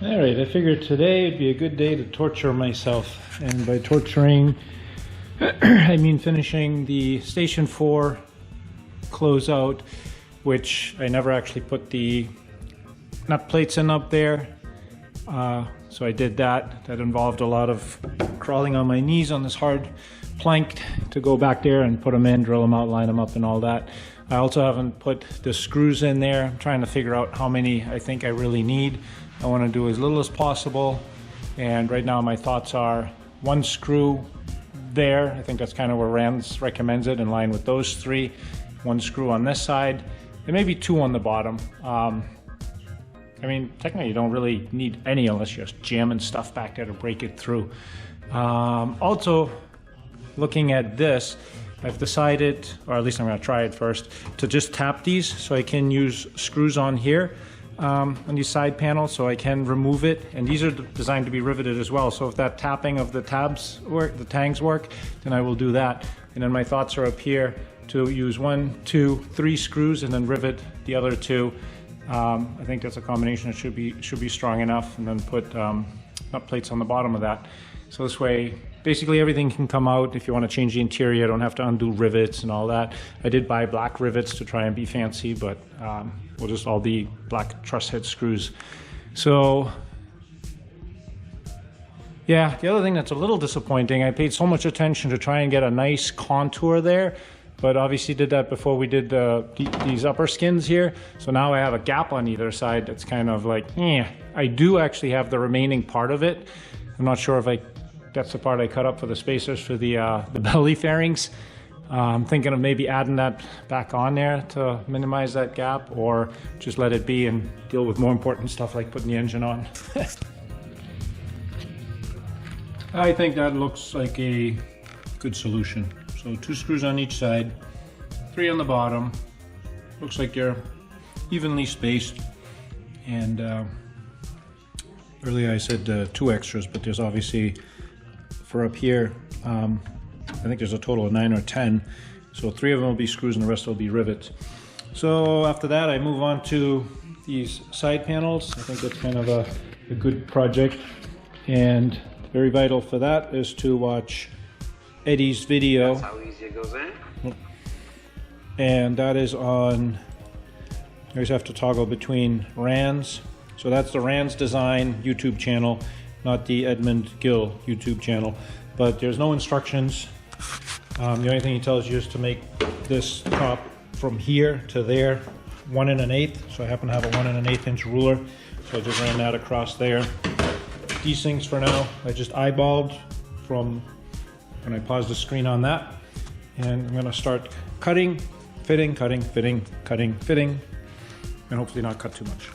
Alright, I figured today would be a good day to torture myself. And by torturing, I mean finishing the Station 4 closeout, which I never actually put the nut plates in up there. So I did that. That involved a lot of crawling on my knees on this hard plank to go back there and put them in, drill them out, line them up and all that. I also haven't put the screws in there. I'm trying to figure out how many I think I really need. I want to do as little as possible, and right now my thoughts are one screw there. I think that's kind of where RANS recommends it, in line with those three. One screw on this side, and maybe two on the bottom. I mean, technically you don't really need any unless you're just jamming stuff back there to break it through. Also, looking at this, I've decided, or at least I'm going to try it first, to just tap these so I can use screws on here. On these side panels, so I can remove it, and these are designed to be riveted as well, so if that tapping of the tabs work, the tangs work, then I will do that. And then my thoughts are up here to use 1, 2, 3 screws and then rivet the other two. I think that's a combination that should be strong enough, and then put nut plates on the bottom of that, so this way basically everything can come out. If you want to change the interior, I don't have to undo rivets and all that. I did buy black rivets to try and be fancy, but will just all be black truss head screws. So yeah, the other thing that's a little disappointing, I paid so much attention to try and get a nice contour there, but obviously did that before we did these upper skins here. So now I have a gap on either side that's kind of like, I do actually have the remaining part of it. I'm not sure if that's the part I cut up for the spacers for the belly fairings. I'm thinking of maybe adding that back on there to minimize that gap, or just let it be and deal with more important stuff like putting the engine on. I think that looks like a good solution. So 2 screws on each side, 3 on the bottom. Looks like you're evenly spaced. And earlier I said 2 extras, but there's obviously, for up here, I think there's a total of 9 or 10. So 3 of them will be screws and the rest will be rivets. So after that I move on to these side panels. I think that's kind of a good project. And very vital for that is to watch Eddie's video. That's how easy it goes in. And that is on, you always have to toggle between RANS. So that's the RANS Design YouTube channel, not the Edmund Gill YouTube channel. But there's no instructions. The only thing he tells you is to make this top from here to there 1 1/8. So I happen to have a 1 1/8 inch ruler, so I just ran that across there. These things for now I just eyeballed from when I paused the screen on that, and I'm going to start cutting, fitting, cutting, fitting, cutting, fitting, and hopefully not cut too much.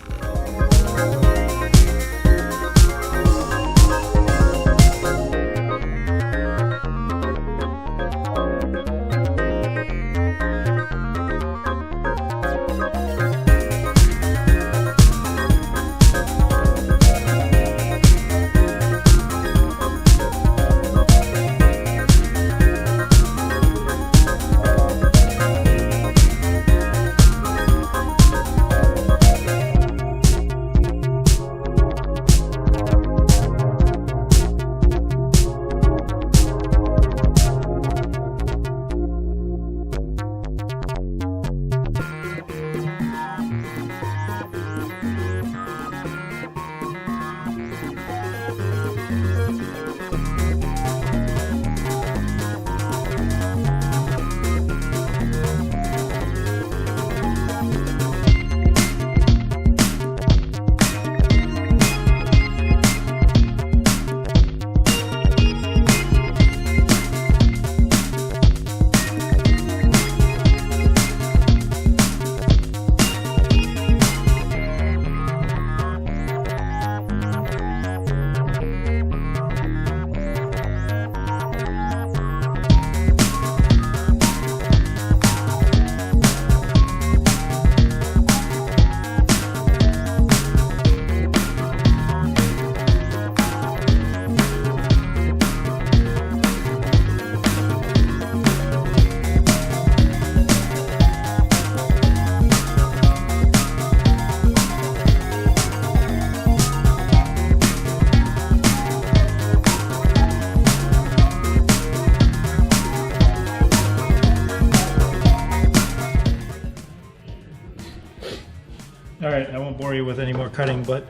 won't bore you with any more cutting, but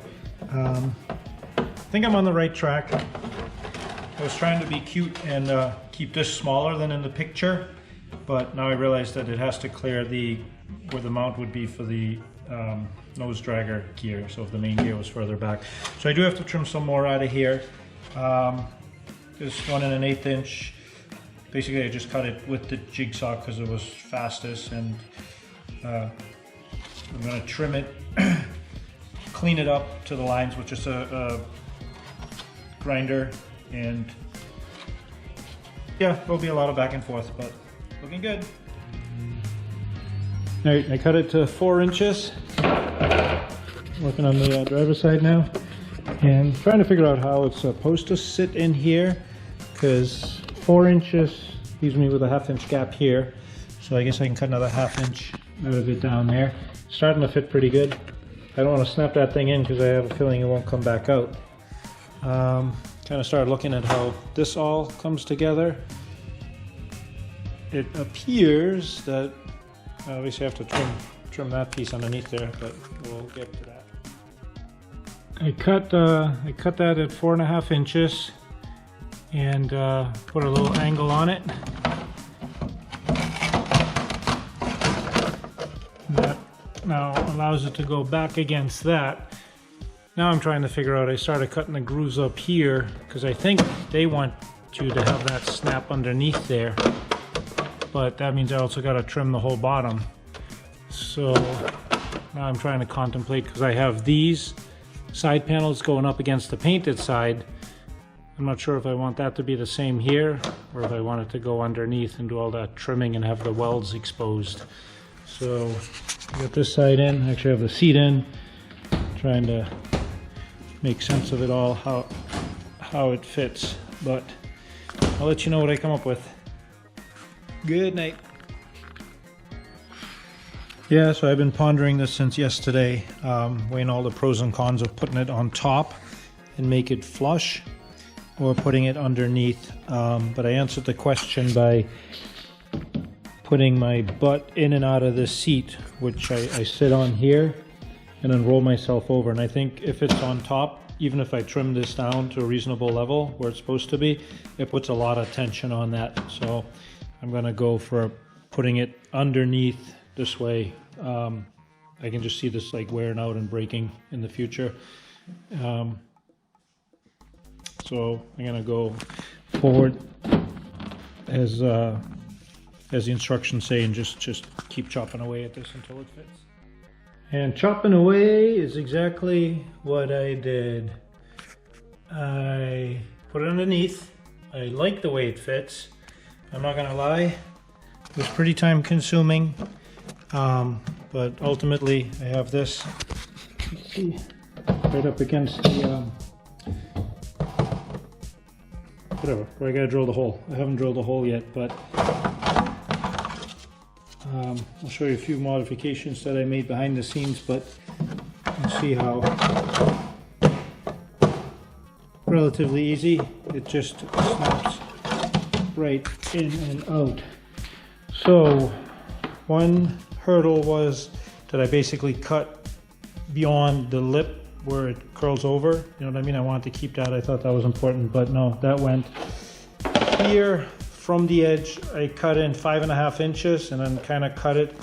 I think I'm on the right track. I was trying to be cute and keep this smaller than in the picture, but now I realize that it has to clear where the mount would be for the nose dragger gear, so if the main gear was further back. So I do have to trim some more out of here. This 1 1/8 inch. Basically I just cut it with the jigsaw because it was fastest, and I'm going to trim it, clean it up to the lines with just a grinder, and yeah, there'll be a lot of back and forth, but looking good. Alright, I cut it to 4 inches. Working on the driver's side now, and trying to figure out how it's supposed to sit in here, because 4 inches leaves me with a 1/2 inch gap here, so I guess I can cut another 1/2 inch out of it down there. Starting to fit pretty good. I don't want to snap that thing in because I have a feeling it won't come back out. Kind of started looking at how this all comes together. It appears that obviously I have to trim that piece underneath there, but we'll get to that. I cut that at 4.5 inches and put a little angle on it. That now allows it to go back against that. Now I'm trying to figure out, I started cutting the grooves up here because I think they want you to have that snap underneath there, but that means I also got to trim the whole bottom. So now I'm trying to contemplate, because I have these side panels going up against the painted side. I'm not sure if I want that to be the same here, or if I want it to go underneath and do all that trimming and have the welds exposed. So I got this side in, actually I have the seat in, trying to make sense of it all, how it fits, but I'll let you know what I come up with. Good night. Yeah, so I've been pondering this since yesterday, weighing all the pros and cons of putting it on top and make it flush, or putting it underneath, but I answered the question by putting my butt in and out of this seat, which I sit on here and then roll myself over. And I think if it's on top, even if I trim this down to a reasonable level where it's supposed to be, it puts a lot of tension on that. So I'm gonna go for putting it underneath this way. I can just see this like wearing out and breaking in the future. So I'm gonna go forward as the instructions say, and just keep chopping away at this until it fits. And chopping away is exactly what I did. I put it underneath. I like the way it fits. I'm not gonna lie, it was pretty time consuming, but ultimately I have this right up against the whatever, where I gotta drill the hole. I haven't drilled the hole yet, but I'll show you a few modifications that I made behind the scenes, but you see how relatively easy. It just snaps right in and out. So one hurdle was that I basically cut beyond the lip where it curls over. You know what I mean? I wanted to keep that. I thought that was important, but no, that went here. From the edge, I cut in 5.5 inches and then kind of cut it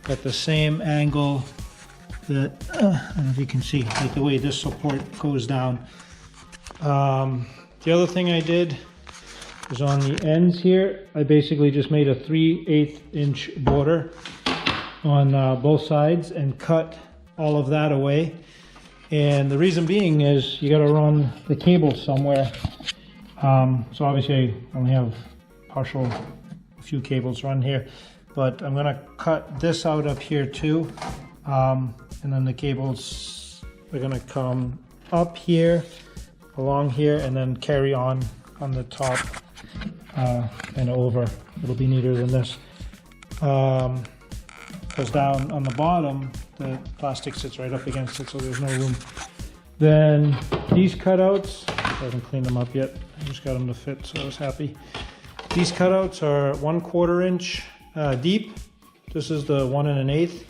at the same angle that, I don't know if you can see, like the way this support goes down. The other thing I did is on the ends here, I basically just made a 3/8 inch border on both sides and cut all of that away. And the reason being is you got to run the cable somewhere. So obviously I only have a few cables run here, but I'm gonna cut this out up here too, and then the cables are gonna come up here, along here, and then carry on the top and over. It'll be neater than this, because down on the bottom the plastic sits right up against it, so there's no room. Then these cutouts, I haven't cleaned them up yet, I just got them to fit, so I was happy. These cutouts are 1/4 inch deep. This is the 1 1/8.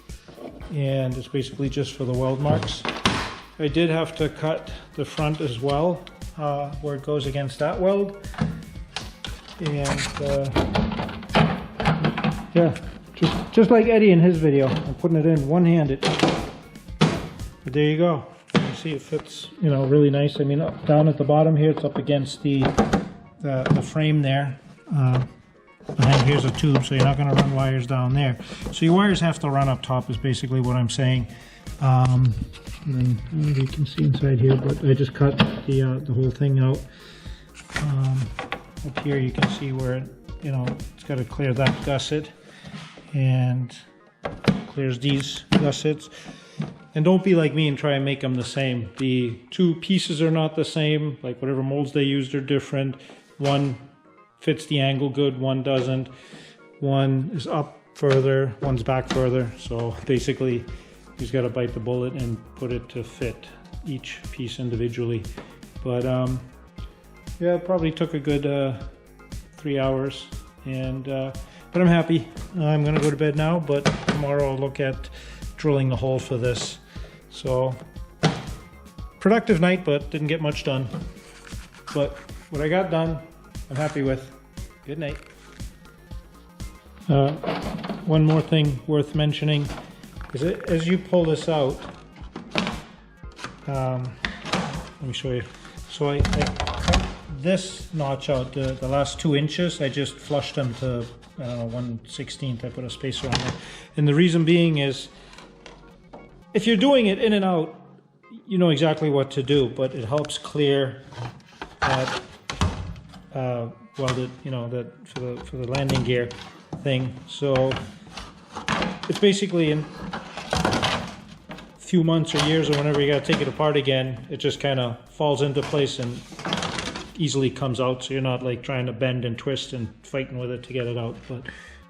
and it's basically just for the weld marks. I did have to cut the front as well, where it goes against that weld. And yeah, just like Eddie in his video, I'm putting it in one-handed. But there you go. You can see it fits, you know, really nice. I mean, down at the bottom here, it's up against the frame there. And here's a tube, so you're not going to run wires down there. So your wires have to run up top is basically what I'm saying. And then, I don't know if you can see inside here, but I just cut the whole thing out. Up here you can see where, you know, it's got to clear that gusset and clears these gussets. And don't be like me and try and make them the same. The two pieces are not the same. Like whatever molds they used are different. One fits the angle good, one doesn't. One is up further, one's back further. So basically, you just got to bite the bullet and put it to fit each piece individually. But yeah, it probably took a good 3 hours. And but I'm happy. I'm gonna go to bed now. But tomorrow I'll look at drilling the hole for this. So productive night, but didn't get much done. But what I got done, I'm happy with. Good night. One more thing worth mentioning is that as you pull this out, let me show you. So I cut this notch out, the last 2 inches. I just flushed them to, I don't know, 1/16. I put a spacer on there. And the reason being is, if you're doing it in and out, you know exactly what to do, but it helps clear that welded, you know, that for the landing gear thing. So it's basically in a few months or years or whenever you got to take it apart again, it just kind of falls into place and easily comes out. So you're not like trying to bend and twist and fighting with it to get it out. But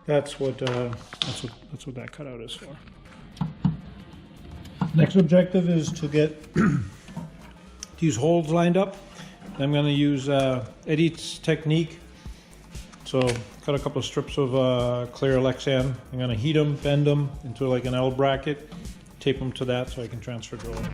that's what that cutout is for. Next objective is to get these holes lined up. I'm going to use Eddie's technique. So cut a couple of strips of clear Lexan. I'm going to heat them, bend them into like an L bracket, tape them to that so I can transfer drill it.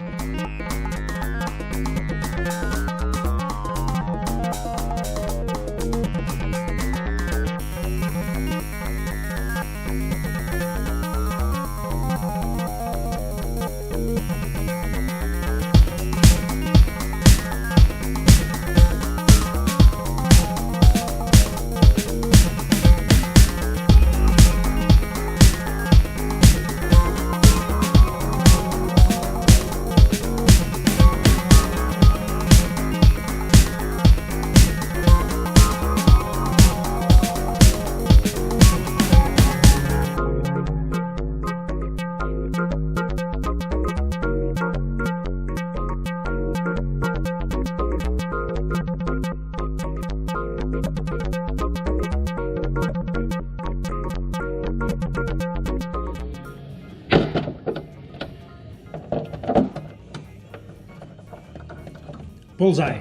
Bullseye.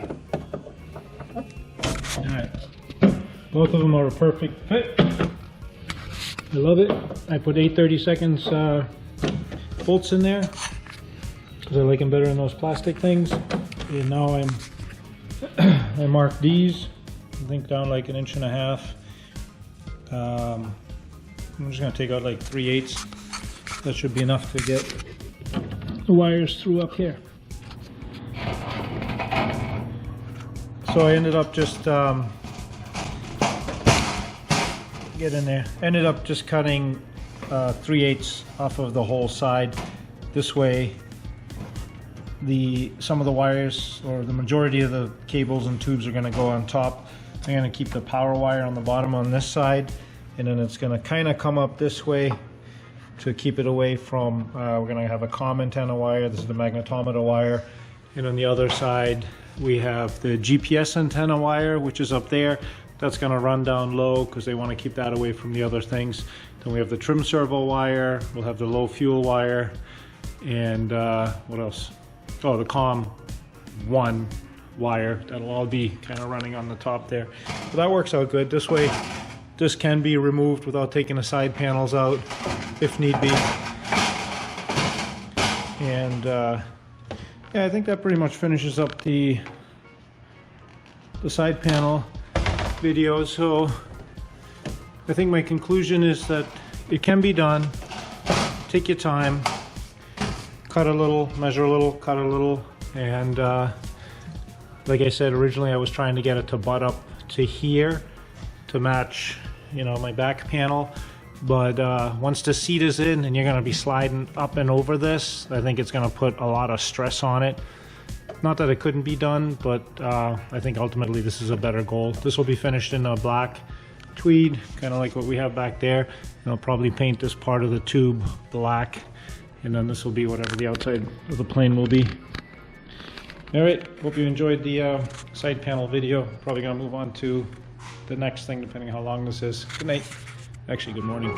Alright. Both of them are a perfect fit. I love it. I put 8/32 bolts in there because I like them better than those plastic things. And now I marked these, I think down like 1.5 inches. I'm just going to take out like 3/8. That should be enough to get the wires through up here. So I ended up just get in there. Ended up just cutting 3/8 off of the whole side. This way, some of the wires or the majority of the cables and tubes are going to go on top. I'm going to keep the power wire on the bottom on this side, and then it's going to kind of come up this way to keep it away from. We're going to have a comm antenna wire. This is the magnetometer wire, and on the other side we have the GPS antenna wire, which is up there. That's going to run down low because they want to keep that away from the other things. Then we have the trim servo wire. We'll have the low fuel wire, and what else? Oh, the COM 1 wire. That'll all be kind of running on the top there. But that works out good. This way, this can be removed without taking the side panels out if need be. And yeah, I think that pretty much finishes up the side panel video. So I think my conclusion is that it can be done. Take your time, cut a little, measure a little, cut a little, and like I said, originally I was trying to get it to butt up to here to match, you know, my back panel. But once the seat is in and you're going to be sliding up and over this, I think it's going to put a lot of stress on it. Not that it couldn't be done, but I think ultimately this is a better goal. This will be finished in a black tweed, kind of like what we have back there. And I'll probably paint this part of the tube black, and then this will be whatever the outside of the plane will be. All right, hope you enjoyed the side panel video. Probably going to move on to the next thing, depending on how long this is. Good night. Actually, good morning.